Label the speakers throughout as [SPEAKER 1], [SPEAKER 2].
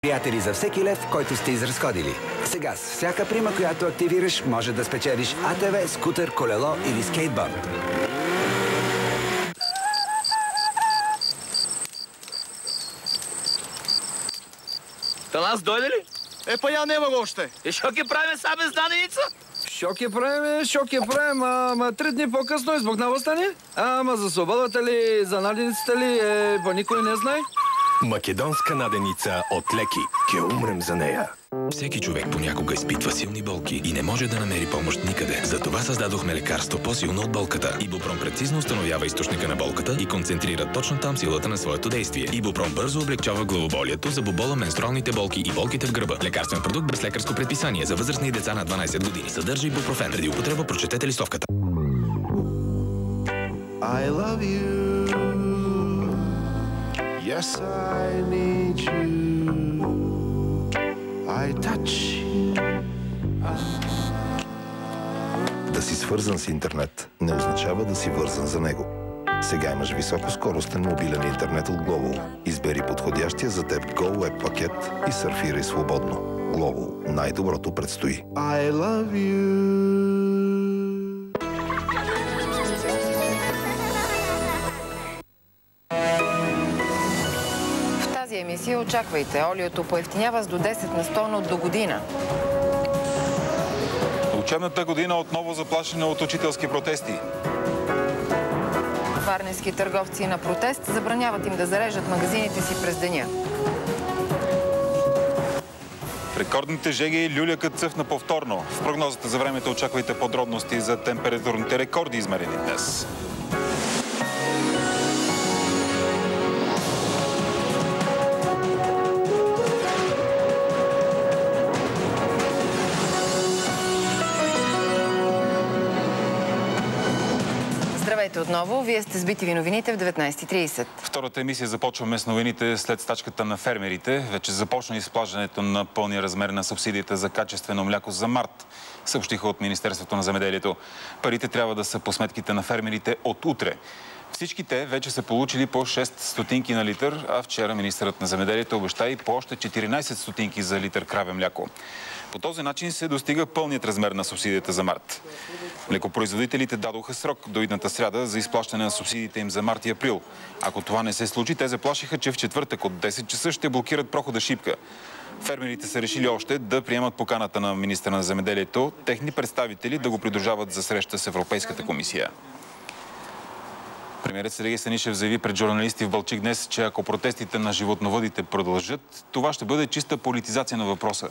[SPEAKER 1] Приятели за всеки лев, който сте изразходили. Сега с всяка прима, която активираш, може да спечелиш АТВ, скутер, колело или скейтборд.
[SPEAKER 2] Та нас дойде ли?
[SPEAKER 3] Па я нема го още.
[SPEAKER 2] И шо ќе правиме са без даденица?
[SPEAKER 4] Шо ќе правиме, ама 3 дни по-късно избухнало стане? Ама за свободата ли, за наденицата ли, па никой не знае.
[SPEAKER 5] Македонска наденица от Леки. Ке умрем за нея.
[SPEAKER 6] Всеки човек понякога изпитва силни болки и не може да намери помощ никъде. Затова създадохме лекарство по-силно от болката. Ибупрон прецизно установява източника на болката и концентрира точно там силата на своето действие. Ибупрон бързо облегчава главоболието, забобола, менструалните болки и болките в гърба. Лекарствен продукт без лекарско предписание за възрастни деца на 12 години. Съдържа ибупрофен. Преди употреба прочетете листовката.
[SPEAKER 7] I love you. Yes, I need you. I touch you.
[SPEAKER 8] Да си свързан с интернет не означава да си вързан за него. Сега имаш високоскоростен мобилен интернет от Global. Избери подходящия за теб Go Web пакет и сърфирай свободно. Global. Най-доброто предстои.
[SPEAKER 7] I love you.
[SPEAKER 9] В тази емисия очаквайте. Олиото поевтинява с до 10% до година.
[SPEAKER 10] Учебната година отново заплашена от учителски протести.
[SPEAKER 9] Варненски търговци на протест забраняват им да зареждат магазините си през деня.
[SPEAKER 10] В рекордните жеги люлякът цъфна повторно. В прогнозата за времето очаквайте подробности за температурните рекорди, измерени днес.
[SPEAKER 9] Здравейте отново. Вие сте с BTV новините в 19:30.
[SPEAKER 10] Втората емисия започваме с новините след стачката на фермерите. Вече започна изплащането на пълния размер на субсидията за качествено мляко за март, съобщиха от Министерството на земеделието. Парите трябва да са по сметките на фермерите от утре. Всички те вече са получили по 6 стотинки на литър, а вчера министърът на земеделието обеща и по още 14 стотинки за литър краве мляко. По този начин се достига пълният размер на субсидията за март. Млекопроизводителите дадоха срок до идната сряда за изплащане на субсидиите им за март и април. Ако това не се случи, те заплашиха, че в четвъртък от 10 часа ще блокират прохода Шипка. Фермерите са решили още да приемат поканата на министъра на земеделието, техни представители да го придружават за среща с Европейската комисия. Премиерът Сергей Станишев заяви пред журналисти в Балчик днес, че ако протестите на животновъдите продължат, това ще бъде чиста политизация на въпроса.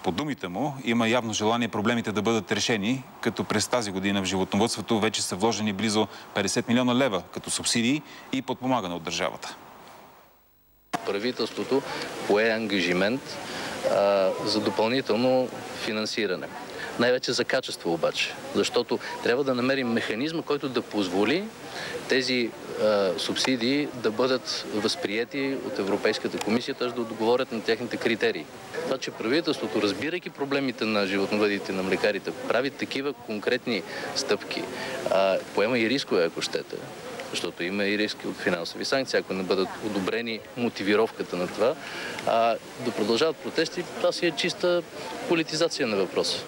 [SPEAKER 10] По думите му, има явно желание проблемите да бъдат решени, като през тази година в животновъдството вече са вложени близо 50 милиона лева като субсидии и подпомагане от държавата.
[SPEAKER 11] Правителството пое ангажимент за допълнително финансиране. Най-вече за качество обаче, защото трябва да намерим механизма, който да позволи тези субсидии да бъдат възприети от Европейската комисия, т.е. да отговорят на техните критерии. Това, че правителството, разбирайки проблемите на животновъдите, на млекарите, прави такива конкретни стъпки, поема и рискове, ако щете, защото има и риски от финансови санкции, ако не бъдат одобрени мотивировката на това, да продължават протести, това си е чиста политизация на въпроса.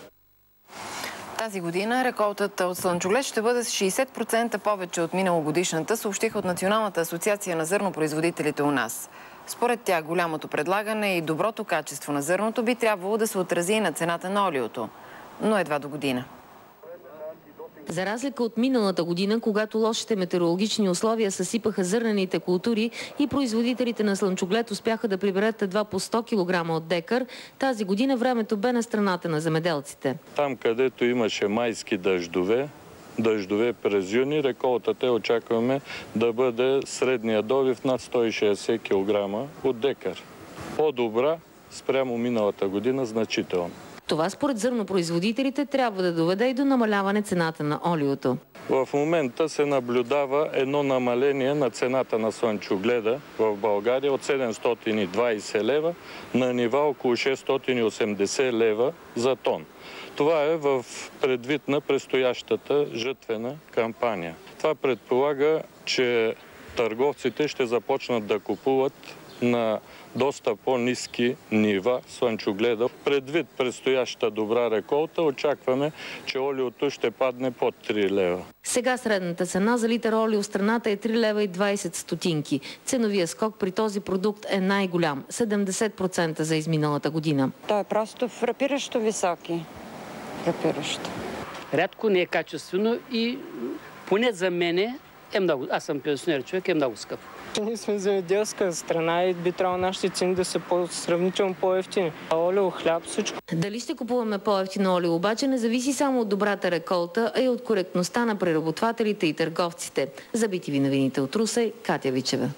[SPEAKER 9] Тази година реколтата от слънчоглед ще бъде с 60% повече от миналогодишната, съобщиха от Националната асоциация на зърнопроизводителите у нас. Според тях голямото предлагане и доброто качество на зърното би трябвало да се отрази и на цената на олиото, но едва до година.
[SPEAKER 12] За разлика от миналата година, когато лошите метеорологични условия съсипаха зърнените култури и производителите на слънчоглед успяха да приберат едва по 100 кг от декар, тази година времето бе на страната на земеделците.
[SPEAKER 13] Там, където имаше майски дъждове през юни, реколтата очакваме да бъде средния добив над 160 кг от декар. По-добра спрямо миналата година значително.
[SPEAKER 12] Това според зърнопроизводителите трябва да доведе и до намаляване цената на олиото.
[SPEAKER 13] В момента се наблюдава едно намаление на цената на слънчогледа в България от 720 лева на нива около 680 лева за тон. Това е в предвид на предстоящата жътвена кампания. Това предполага, че търговците ще започнат да купуват на доста по-ниски нива слънчогледа. Предвид предстоящата добра реколта, очакваме, че олиото ще падне под 3 лева.
[SPEAKER 12] Сега средната цена за литър олио в страната е 3 лева и 20 стотинки. Ценовия скок при този продукт е най-голям – 70% за изминалата година.
[SPEAKER 14] Той е просто фрапиращо високи. Фрапиращо.
[SPEAKER 15] Рядко не е качествено и поне за мене е много. Аз съм пенсионер човек, е много скъпо.
[SPEAKER 16] Ние сме земеделска страна и би трябвало нашите цени да са сравнително по-евтини. Олио, хляб, всичко.
[SPEAKER 12] Дали ще купуваме по-евтино олио, обаче не зависи само от добрата реколта, а и от коректността на преработвателите и търговците. За BTV новините от Русе, Катя Вичева.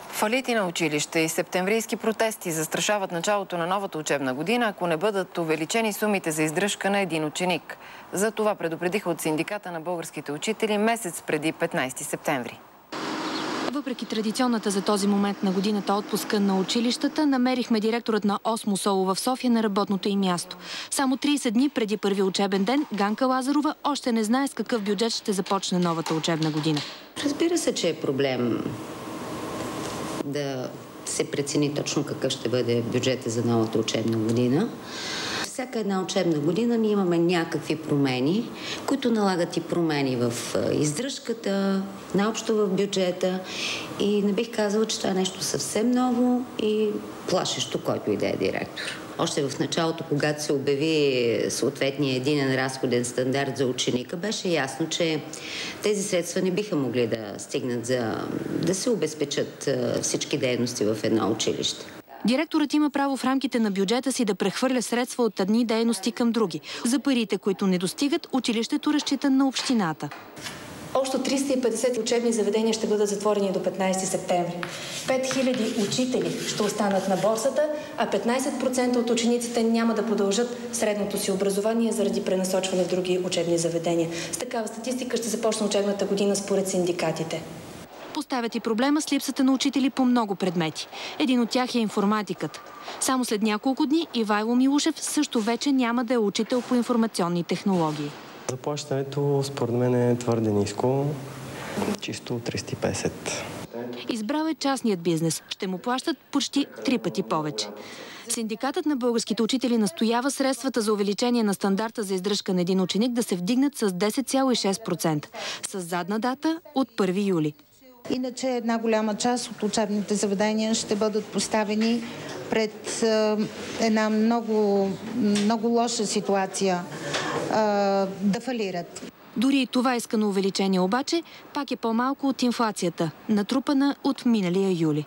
[SPEAKER 9] Фалити на училище и септемврийски протести застрашават началото на новата учебна година, ако не бъдат увеличени сумите за издръжка на един ученик. За това предупредиха от синдиката на българските учители месец преди 15 септември.
[SPEAKER 17] Въпреки традиционната за този момент на годината отпуска на училищата, намерихме директорът на Осмо СОУ в София на работното им място. Само 30 дни преди първи учебен ден, Ганка Лазарова още не знае с какъв бюджет ще започне новата учебна година.
[SPEAKER 18] Разбира се, че е проблем да се прецени точно какъв ще бъде бюджета за новата учебна година. Всяка една учебна година ние имаме някакви промени, които налагат и промени в издръжката, наобщо в бюджета. И не бих казала, че това е нещо съвсем ново и плашещо, който и да е директор. Още в началото, когато се обяви съответния единен разходен стандарт за ученика, беше ясно, че тези средства не биха могли да стигнат да се обезпечат всички дейности в едно училище.
[SPEAKER 17] Директорът има право в рамките на бюджета си да прехвърля средства от едни дейности към други. За парите, които не достигат, училището разчита на общината.
[SPEAKER 19] Общо 350 учебни заведения ще бъдат затворени до 15 септември. 5000 учители ще останат на борсата, а 15% от учениците няма да продължат средното си образование заради пренасочване в други учебни заведения. С такава статистика ще започне учебната година според синдикатите.
[SPEAKER 17] Поставят и проблема с липсата на учители по много предмети. Един от тях е информатиката. Само след няколко дни Ивайло Милушев също вече няма да е учител по информационни технологии.
[SPEAKER 20] Заплащането според мен е твърде ниско, чисто 350.
[SPEAKER 17] Избрал е частният бизнес. Ще му плащат почти 3 пъти повече. Синдикатът на българските учители настоява средствата за увеличение на стандарта за издръжка на един ученик да се вдигнат с 10,6%. С задна дата от 1 юли.
[SPEAKER 21] Иначе една голяма част от учебните заведения ще бъдат поставени пред една много лоша ситуация да фалират.
[SPEAKER 17] Дори и това искано увеличение обаче пак е по-малко от инфлацията, натрупана от миналия юли.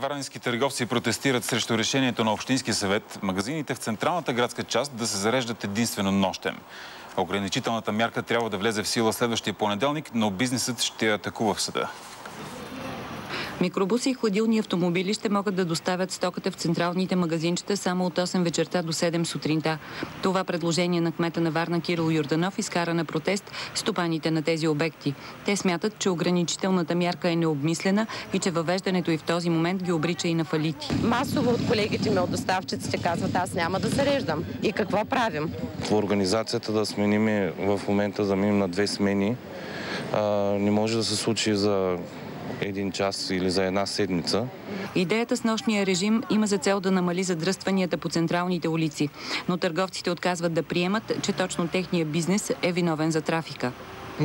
[SPEAKER 10] Варненски търговци протестират срещу решението на Общинския съвет магазините в централната градска част да се зареждат единствено нощем. Ограничителната мярка трябва да влезе в сила следващия понеделник, но бизнесът ще атакува в съда.
[SPEAKER 22] Микробуси и хладилни автомобили ще могат да доставят стоката в централните магазинчета само от 8 вечерта до 7 сутринта. Това предложение на кмета на Варна Кирил Йорданов изкара на протест стопаните на тези обекти. Те смятат, че ограничителната мярка е необмислена и че въвеждането и в този момент ги обрича и на фалити.
[SPEAKER 23] Масово от колегите ми от доставчиците казват, аз няма да зареждам. И какво правим?
[SPEAKER 24] В организацията да сменим в момента, да минем на 2 смени, не може да се случи за 1 час или за 1 седмица.
[SPEAKER 22] Идеята с нощния режим има за цел да намали задръстванията по централните улици, но търговците отказват да приемат, че точно техния бизнес е виновен за трафика.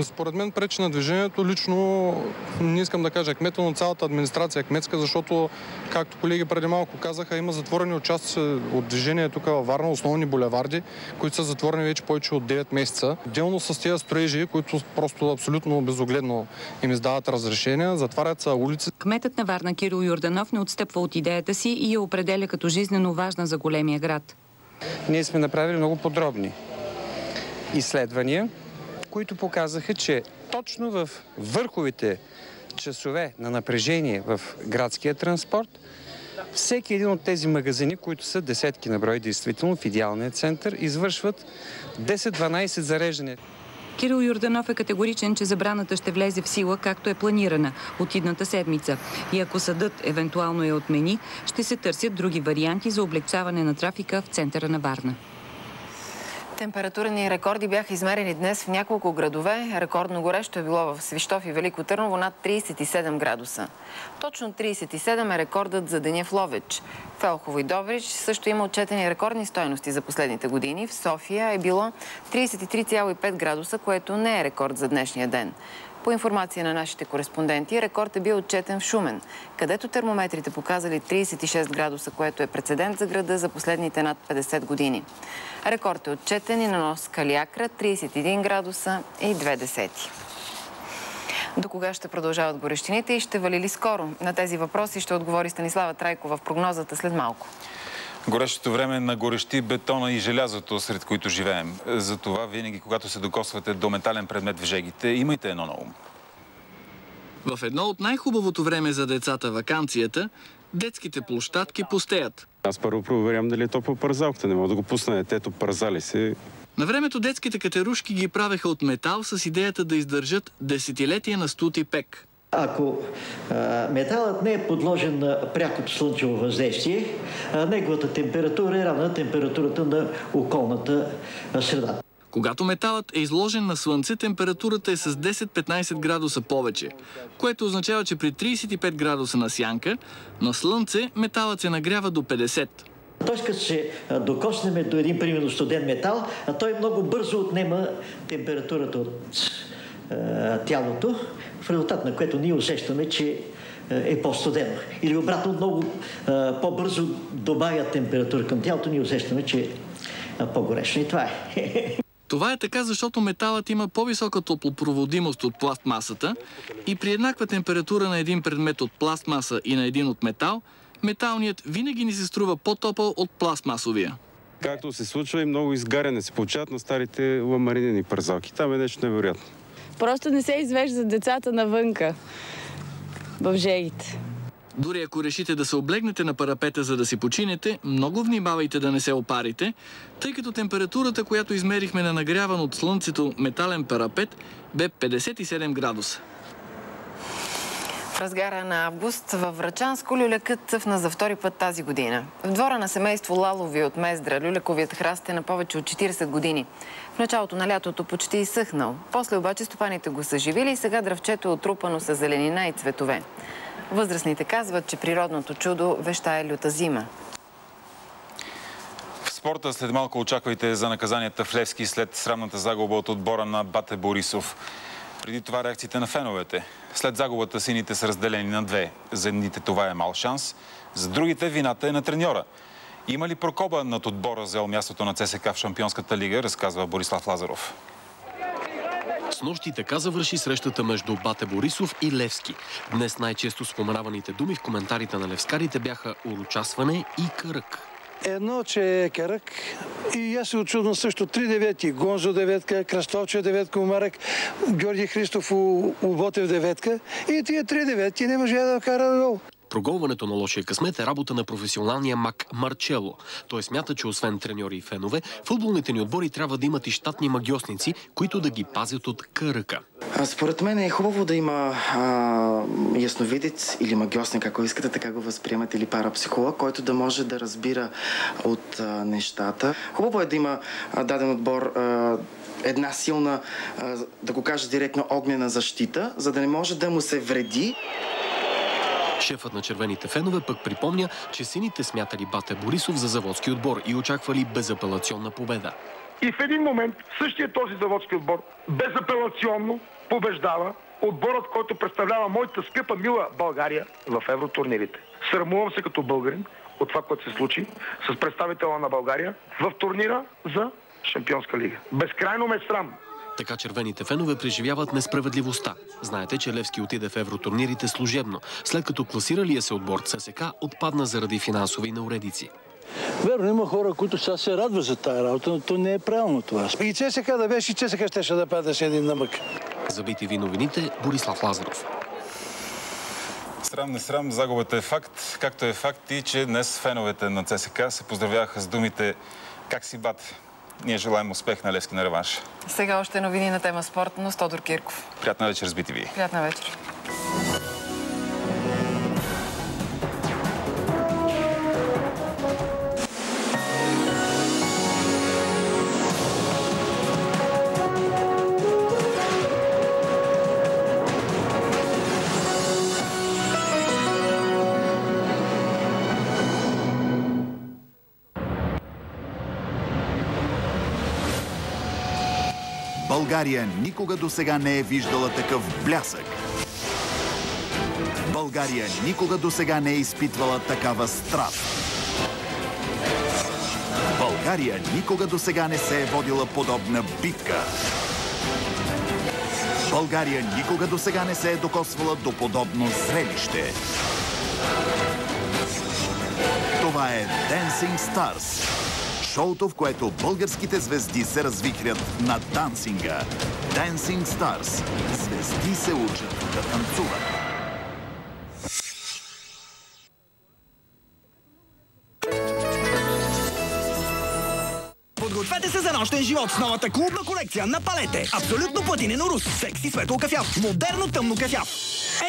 [SPEAKER 25] Според мен пречи на движението. Лично не искам да кажа кмета, но цялата администрация кметска, защото, както колеги преди малко казаха, има затворени участъци от движение тук във Варна, основни булеварди, които са затворени вече повече от 9 месеца. Отделно с тези строежи, които просто абсолютно безогледно им издават разрешения, затварят са улици.
[SPEAKER 22] Кметът на Варна Кирил Йорданов не отстъпва от идеята си и я определя като жизнено важна за големия град.
[SPEAKER 26] Ние сме направили много подробни изследвания, които показаха, че точно в върховите часове на напрежение в градския транспорт, всеки един от тези магазини, които са десетки на брой действително в идеалния център, извършват 10-12 зареждания.
[SPEAKER 22] Кирил Йорданов е категоричен, че забраната ще влезе в сила, както е планирана от идната седмица. И ако съдът евентуално я отмени, ще се търсят други варианти за облегчаване на трафика в центъра на Варна.
[SPEAKER 9] Температурни рекорди бяха измерени днес в няколко градове. Рекордно горещо е било в Свищов и Велико Търново над 37 градуса. Точно 37 е рекордът за деня в Ловеч. В Елхово и Добрич също има отчетени рекордни стойности за последните години. В София е било 33,5 градуса, което не е рекорд за днешния ден. По информация на нашите кореспонденти, рекорд е бил отчетен в Шумен, където термометрите показали 36 градуса, което е прецедент за града за последните над 50 години. Рекорд е отчетен и на нос Калиакра, 31 градуса и 2 десети. До кога ще продължават горещините и ще вали ли скоро? На тези въпроси ще отговори Станислава Трайкова в прогнозата след малко.
[SPEAKER 10] Горещото време на горещи бетона и желязото, сред които живеем. Затова винаги, когато се докосвате до метален предмет в жегите, имайте едно на ум.
[SPEAKER 1] В едно от най-хубавото време за децата ваканцията, детските площадки пустеят.
[SPEAKER 2] Аз първо проверям дали е топло парзалката. Не мога да го пусна детето, парзали се.
[SPEAKER 1] На времето детските катерушки ги правеха от метал с идеята да издържат десетилетия на студ и пек.
[SPEAKER 3] Ако металът не е подложен на прякото слънчево въздействие, неговата температура е равна на температурата на околната среда.
[SPEAKER 1] Когато металът е изложен на слънце, температурата е с 10-15 градуса повече, което означава, че при 35 градуса на сянка, на слънце металът се нагрява до 50.
[SPEAKER 3] Тоест, като се докоснем до един примерно студен метал, той много бързо отнема температурата от тялото, в резултат на което ние усещаме, че е по-студено. Или обратно, много по-бързо добавя температура към тялото, ние усещаме, че е по-горещо. И това е.
[SPEAKER 1] Това е така, защото металът има по-висока топлопроводимост от пластмасата и при еднаква температура на един предмет от пластмаса и на един от метал, металният винаги ни се струва по-топъл от пластмасовия.
[SPEAKER 2] Както се случва и много изгаряне се получават на старите ламаринени парзалки. Там е нещо невероятно.
[SPEAKER 4] Просто не се извеждат децата навънка в жегите.
[SPEAKER 1] Дори ако решите да се облегнете на парапета, за да си починете, много внимавайте да не се опарите, тъй като температурата, която измерихме на нагряван от слънцето метален парапет, бе 57 градуса.
[SPEAKER 9] В разгара на август във Врачанско люлякът цъфна за втори път тази година. В двора на семейство Лалови от Мездра люляковият храст е на повече от 40 години. В началото на лятото почти изсъхнал. После обаче стопаните го съживили и сега дръвчето е отрупано с зеленина и цветове. Възрастните казват, че природното чудо вещае люта зима.
[SPEAKER 10] В спорта след малко очаквайте за наказанията в Левски след срамната загуба от отбора на Бате Борисов. Преди това реакциите на феновете. След загубата сините са разделени на две. За едните това е мал шанс, за другите вината е на треньора. Има ли прокоба над отбора взел мястото на ЦСКА в Шампионската лига, разказва Борислав Лазаров.
[SPEAKER 5] Снощи така завърши срещата между Бате Борисов и Левски. Днес най-често споменаваните думи в коментарите на левскарите бяха урочасване и кърък.
[SPEAKER 6] Едно, че е кърък и аз се очудвам също 3 деветки. Гонзо деветка, Кръстовче деветка, Умарък, Георги Христов, Уботев деветка и тия 3 деветки не може да вкара гол.
[SPEAKER 5] Проголването на лошия късмет е работа на професионалния маг Марчело. Той смята, че освен треньори и фенове, футболните ни отбори трябва да имат и щатни магьосници, които да ги пазят от къръка.
[SPEAKER 27] Според мен е хубаво да има ясновидец или магьосник, ако искате, така го възприемат, или парапсихолог, който да може да разбира от нещата. Хубаво е да има даден отбор една силна, да го кажа директно, огнена защита, за да не може да му се вреди.
[SPEAKER 5] Шефът на червените фенове пък припомня, че сините смятали Бате Борисов за заводски отбор и очаквали безапелационна победа.
[SPEAKER 28] И в един момент същия този заводски отбор безапелационно побеждава отборът, който представлява моята скъпа мила България в евротурнирите. Срамувам се като българин от това, което се случи с представителя на България в турнира за Шампионска лига. Безкрайно ме срам.
[SPEAKER 5] Така червените фенове преживяват несправедливостта. Знаете, че Левски отиде в евротурнирите служебно, след като класиралия се отбор ЦСКА отпадна заради финансови неуредици.
[SPEAKER 6] Верно, има хора, които сега се радват за тая работа, но то не е правилно това. И ЦСКА да беше, и ЦСКА щеше да пада с един намък.
[SPEAKER 5] За BTV новините, Борислав Лазаров.
[SPEAKER 10] Срам не срам, загубата е факт, както е факт и че днес феновете на ЦСКА се поздравяха с думите "Как си, Бате?" Ние желаем успех на Левски на реванш.
[SPEAKER 9] Сега още новини на тема спорт, но с Тодор Кирков.
[SPEAKER 10] Приятна вечер с BTV.
[SPEAKER 9] Приятна вечер.
[SPEAKER 7] България никога досега не е виждала такъв блясък. България никога досега не е изпитвала такава страст. България никога досега не се е водила подобна битка. България никога досега не се е докосвала до подобно зрелище. Това е Dancing Stars. Шоуто, в което българските звезди се развихрят на дансинга. Dancing Stars. Звезди се учат да танцуват.
[SPEAKER 8] Подгответе се за нощен живот с новата клубна колекция на Палете. Абсолютно платинено рус, секси светло кафяв, модерно тъмно кафяв.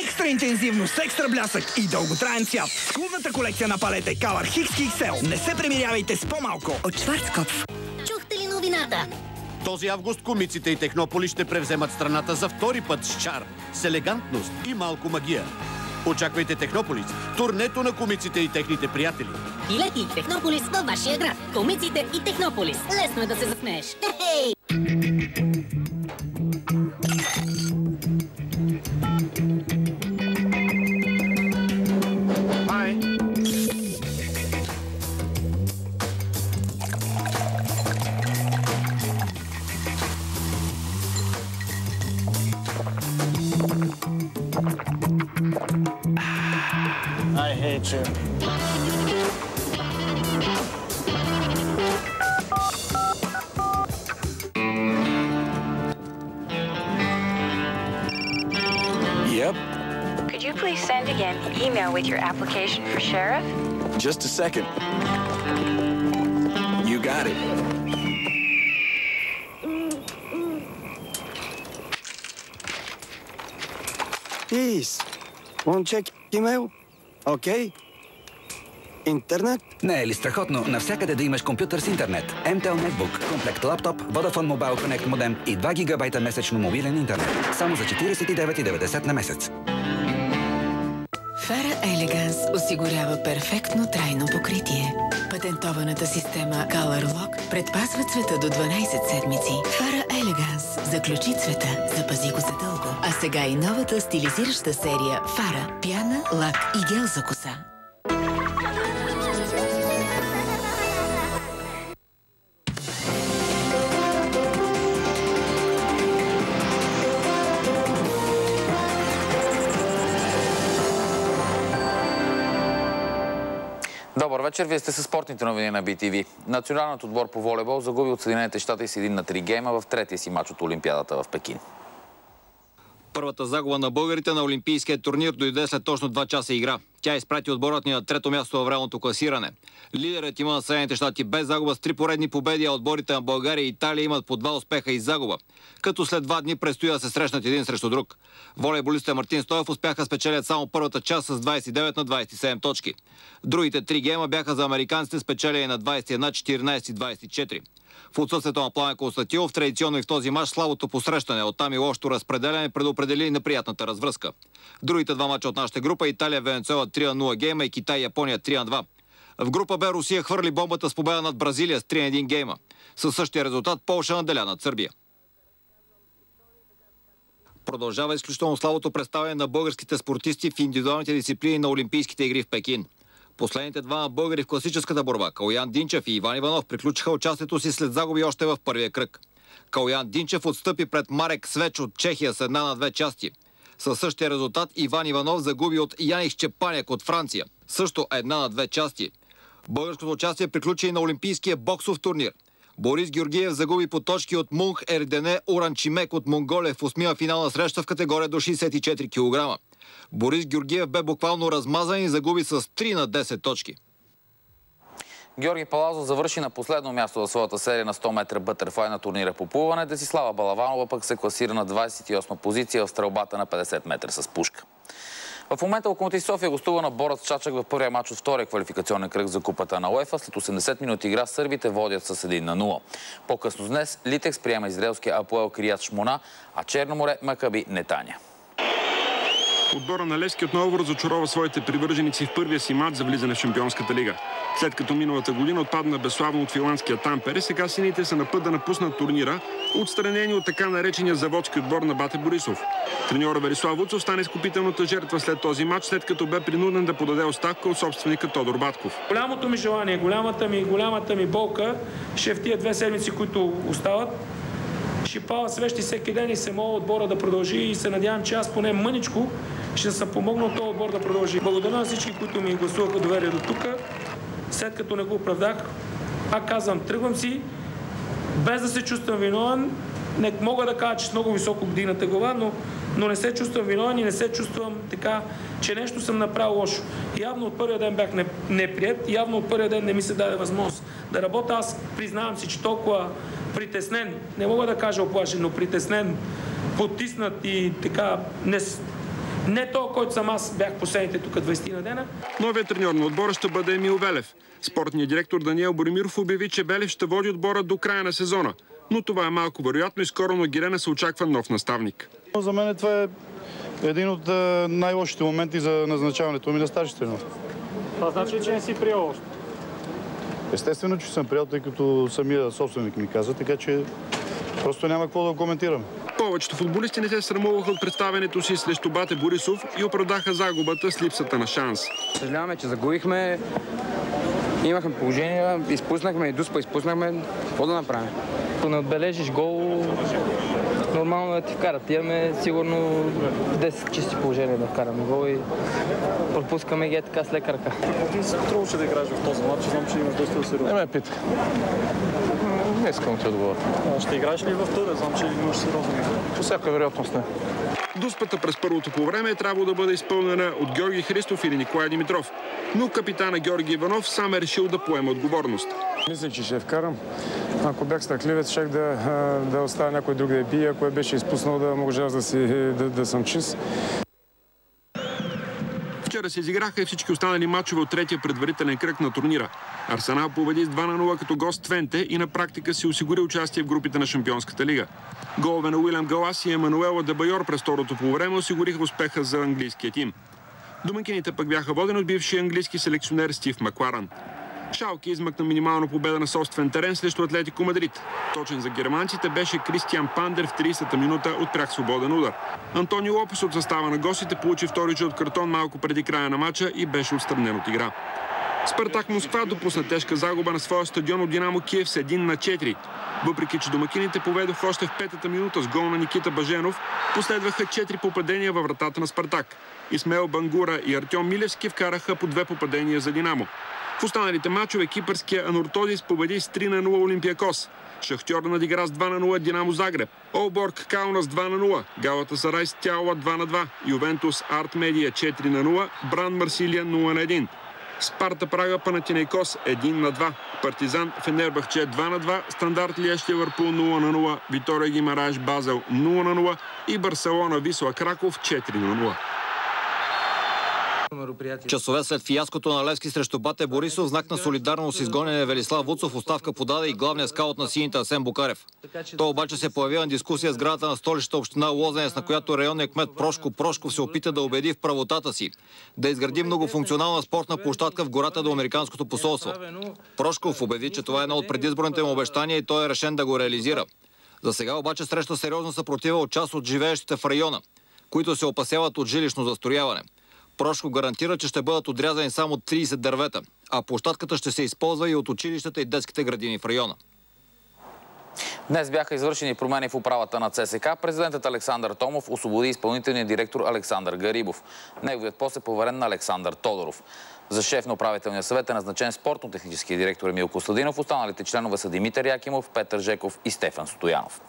[SPEAKER 8] Екстра интензивно с екстра блясък и дълготраен цвят. С клубната колекция на Палете Color XXL. Не се премирявайте с по-малко. От Шварцкопф.
[SPEAKER 11] Чухте ли новината?
[SPEAKER 12] Този август комиците и Технополис ще превземат страната за втори път с чар, с елегантност и малко магия. Очаквайте Технополис, турнето на комиците и техните приятели.
[SPEAKER 11] Билети и Технополис във вашия град. Комиците и Технополис. Лесно е да се засмееш. Хей!
[SPEAKER 13] I hate you.
[SPEAKER 14] Yep.
[SPEAKER 15] Could you please send again the email with your application for sheriff?
[SPEAKER 14] Just a second. You got it.
[SPEAKER 13] Please, won't check email? Okay. Интернет?
[SPEAKER 16] Не е ли страхотно навсякъде да имаш компютър с интернет? MTEL Netbook, комплект лаптоп, Vodafone Mobile Connect модем и 2 гигабайта месечно мобилен интернет. Само за 49,90 на месец.
[SPEAKER 29] Фара Елеганс осигурява перфектно трайно покритие. Патентованата система Color Lock предпазва цвета до 12 седмици. Фара Елеганс. Заключи цвета, запази го за дълго. А сега и новата стилизираща серия Фара. Пяна, лак и гел за коса.
[SPEAKER 30] Добър вечер, вие сте със спортните новини на BTV. Националният отбор по волейбол загуби от Съединените щати с 1-3 гейма в третия си мач от Олимпиадата в Пекин.
[SPEAKER 31] Първата загуба на българите на олимпийския турнир дойде след точно 2 часа игра. Тя изпрати отборът ни на трето място във временното класиране. Лидерът има на Съединените щати без загуба с 3 поредни победи, а отборите на България и Италия имат по 2 успеха и загуба. Като след 2 дни предстои да се срещнат един срещу друг. Волейболистите Мартин Стоев успяха спечелят само първата част с 29 на 27 точки. Другите 3 гейма бяха за американците, спечелени на 21, 14 и 24. В отсъствието на Пламен Константинов, традиционно и в този мач слабото посрещане, оттам и лошото разпределяне предопредели неприятната развръзка. Другите 2 мача от нашата група, Италия, Венецуела 3-0 гейма и Китай, Япония 3-2. В група Б Русия хвърли бомбата с победа над Бразилия с 3-1 гейма. Със същия резултат Полша наделя над Сърбия. Продължава изключително слабото представяне на българските спортисти в индивидуалните дисциплини на Олимпийските игри в Пекин. Последните 2 българи в класическата борба, Калоян Динчев и Иван Иванов, приключиха участието си след загуби още в първия кръг. Калоян Динчев отстъпи пред Марек Свеч от Чехия с 1-2 части. Със същия резултат Иван Иванов загуби от Яних Щепаняк от Франция. Също 1-2 части. Българското участие приключи и на Олимпийския боксов турнир. Борис Георгиев загуби по точки от Мунх Ердене Оранчимек от Монголия в 8-я финална среща в категория до 64 кг. Борис Георгиев бе буквално размазан и загуби с 3 на 10 точки.
[SPEAKER 30] Георги Палазов завърши на последно място в своята серия на 100 метра бътърфлай на турнира по плуване. Десислава Балаванова пък се класира на 28 позиция в стрелбата на 50 метра с пушка. В момента Локомотив София гостува на Борец Чачак в първия мач от втория квалификационен кръг за купата на УЕФА. След 80 минути игра сърбите водят с 1-0. По-късно днес Литекс приема израелския Апоел Крият Шмона, а Черно море Макаби Нетания.
[SPEAKER 2] Отбора на Левски отново разочарова своите привърженици в първия си матч за влизане в Шампионската лига. След като миналата година отпадна безславно от финландския Тампере, сега сините са на път да напуснат турнира, отстранени от така наречения заводски отбор на Бате Борисов. Треньор Велислав Вуцов стане изкупителната жертва след този матч, след като бе принуден да подаде оставка от собственика Тодор Батков.
[SPEAKER 3] Голямото ми желание, голямата ми болка ще в тия 2 седмици, които остават, ще пала свещи всеки ден и се моля отбора да продължи и се надявам, че аз поне мъничко ще съм помогнал този отбор да продължи. Благодаря на всички, които ми гласуваха доверие до тук. След като не го оправдах, пак казвам, тръгвам си, без да се чувствам виновен. Не мога да кажа, че с много високо вдигната глава, но не се чувствам виновен и не се чувствам така, че нещо съм направил лошо. Явно от първия ден бях неприет, явно от първия ден не ми се даде възможност да работя. Аз признавам си, че толкова притеснен, не мога да кажа оплашен, но притеснен, потиснат и така не то, който съм аз бях последните тук 20 на дена.
[SPEAKER 2] Новият треньор на отбора ще бъде Емил Велев. Спортният директор Даниел Боримиров обяви, че Велев ще води отбора до края на сезона. Но това е малко вероятно и скоро на Гирена се очаква нов наставник.
[SPEAKER 17] За мен това е един от най-лошите моменти за назначаването ми на старши треньор.
[SPEAKER 18] Това значи, че не си приел още?
[SPEAKER 17] Естествено, че съм приел, тъй като самия собственик ми каза, така че просто няма какво да коментирам.
[SPEAKER 2] Повечето футболисти не се срамуваха от представянето си срещу Бате Борисов и оправдаха загубата с липсата на шанс.
[SPEAKER 19] Съжаляваме, че загубихме. Имахме положение, изпуснахме и Дуспа изпуснахме. Какво да направим?
[SPEAKER 18] Ако не отбележиш гол, нормално да ти вкарат. Имаме сигурно 10 чисти положения да вкараме гол и пропускаме ги така с лека ръка. Какво ти се трудваше да играеш в този матч? Знам, че имаш доста сериозно.
[SPEAKER 19] Не ме пита. Не искам да ти отговоря.
[SPEAKER 18] Ще играеш ли в Тъде? Знам, че имаш сериозно игра.
[SPEAKER 19] По всяка вероятност не.
[SPEAKER 2] Дуспата през първото по време е трябвало да бъде изпълнена от Георги Христов или Николай Димитров. Но капитана Георги Иванов сам е решил да поема отговорност.
[SPEAKER 20] Мислех, че ще вкарам. Ако бях страхливец, щях да оставя някой друг да я бие. Ако я беше изпуснал, да мога да съм чист.
[SPEAKER 2] Вчера се изиграха и всички останали матчове от третия предварителен кръг на турнира. Арсенал победи с 2-0 като гост Твенте и на практика си осигури участие в групите на Шампионската лига. Голове на Уилям Галас и Емануела Дебайор през второто полувреме осигуриха успеха за английския тим. Домакините пък бяха водени от бившия английски селекционер Стив Макларан. Шалке измъкна минимална победа на собствен терен срещу Атлетико Мадрид. Точен за германците беше Кристиан Пандер в 30-та минута от пряк свободен удар. Антонио Лопес от състава на гостите получи втори жълт картон малко преди края на матча и беше отстранен от игра. Спартак Москва допусна тежка загуба на своя стадион от Динамо Киев с 1-4. Въпреки че домакините поведоха още в 5-та минута с гол на Никита Баженов, последваха 4 попадения във вратата на Спартак. Исмел Бангура и Артем Милевски вкараха по 2 попадения за Динамо. В останалите матчове кипърския Анортозис победи с 3-0 Олимпиакос. Шахтьор надигра с 2-0 Динамо Загреб. Олборг Каунас 2-0. Галатасарай Стяла 2-2. Ювентус Арт Медия 4-0. Бран Марсилия 0-1. Спарта Прага Панатинейкос 1-2. Партизан Фенербахче 2-2. Стандарт Лиеж Ливърпул 0-0. Витория Гимараеш Базел 0-0. И Барселона Висла Краков 4-0.
[SPEAKER 31] Часове след фияското на Левски срещу Бате Борисов, знак на солидарност с изгонения Велислав Вуцов, оставка подаде и главният скаут на сините Асен Букарев. Той обаче се появи на дискусия с сградата на столичната община Лозенец, на която районният кмет Прошко Прошков се опита да убеди в правотата си да изгради многофункционална спортна площадка в гората до Американското посолство. Прошков обяви, че това е едно от предизборните му обещания и той е решен да го реализира. За сега обаче среща сериозна съпротива от част от живеещите в района, които се опасяват от жилищно застрояване. Прошко гарантира, че ще бъдат отрязани само 30 дървета, а площадката ще се използва и от училищата и детските градини в района.
[SPEAKER 30] Днес бяха извършени промени в управата на ЦСК. Президентът Александър Томов освободи изпълнителния директор Александър Гарибов. Неговият пост е поверен на Александър Тодоров. За шеф на управителния съвет е назначен спортно-техническия директор Емил Костадинов. Останалите членове са Димитър Якимов, Петър Жеков и Стефан Стоянов.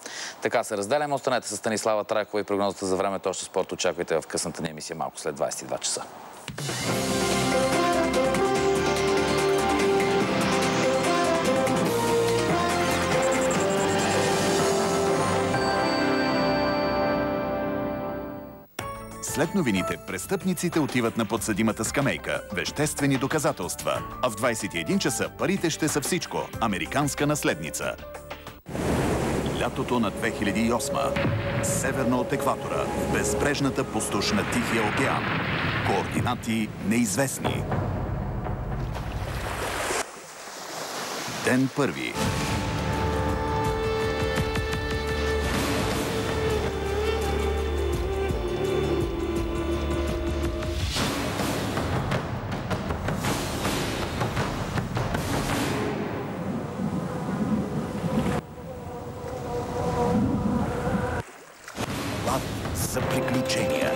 [SPEAKER 30] Така се разделяме. Останете с Станислава Трайкова и прогнозата за времето. Още спорт очаквайте в късната ни емисия малко след 22 часа.
[SPEAKER 7] След новините, престъпниците отиват на подсъдимата скамейка. Веществени доказателства. А в 21 часа парите ще са всичко. Американска наследница. Лятото на 2008. Северно от екватора, в безбрежната пустош на Тихия океан. Координати неизвестни. Ден първи. За приключения.